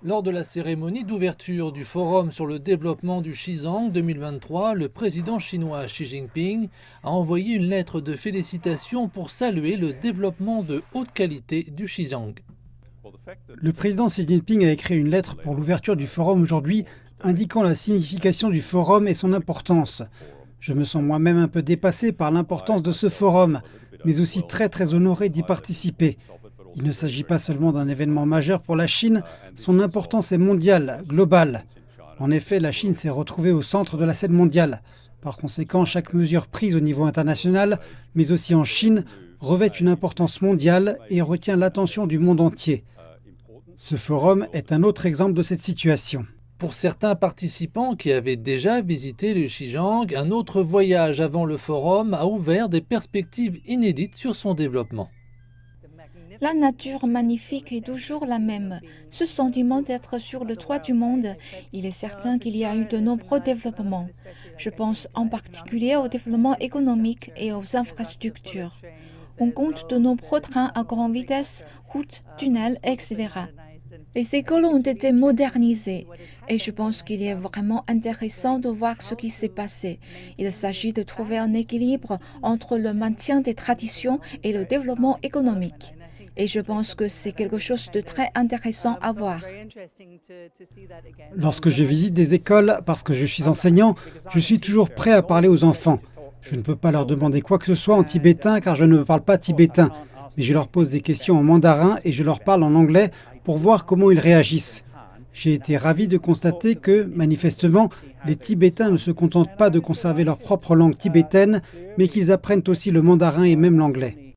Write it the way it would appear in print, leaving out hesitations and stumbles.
Lors de la cérémonie d'ouverture du Forum sur le développement du Xizang 2023, le président chinois Xi Jinping a envoyé une lettre de félicitations pour saluer le développement de haute qualité du Xizang. Le président Xi Jinping a écrit une lettre pour l'ouverture du forum aujourd'hui, indiquant la signification du forum et son importance. Je me sens moi-même un peu dépassé par l'importance de ce forum, mais aussi très honoré d'y participer. Il ne s'agit pas seulement d'un événement majeur pour la Chine, son importance est mondiale, globale. En effet, la Chine s'est retrouvée au centre de la scène mondiale. Par conséquent, chaque mesure prise au niveau international, mais aussi en Chine, revêt une importance mondiale et retient l'attention du monde entier. Ce forum est un autre exemple de cette situation. Pour certains participants qui avaient déjà visité le Xizang, un autre voyage avant le forum a ouvert des perspectives inédites sur son développement. La nature magnifique est toujours la même. Ce sentiment d'être sur le toit du monde, il est certain qu'il y a eu de nombreux développements. Je pense en particulier au développement économique et aux infrastructures. On compte de nombreux trains à grande vitesse, routes, tunnels, etc. Les écoles ont été modernisées et je pense qu'il est vraiment intéressant de voir ce qui s'est passé. Il s'agit de trouver un équilibre entre le maintien des traditions et le développement économique. Et je pense que c'est quelque chose de très intéressant à voir. Lorsque je visite des écoles, parce que je suis enseignant, je suis toujours prêt à parler aux enfants. Je ne peux pas leur demander quoi que ce soit en tibétain car je ne parle pas tibétain. Mais je leur pose des questions en mandarin et je leur parle en anglais pour voir comment ils réagissent. J'ai été ravi de constater que, manifestement, les Tibétains ne se contentent pas de conserver leur propre langue tibétaine, mais qu'ils apprennent aussi le mandarin et même l'anglais.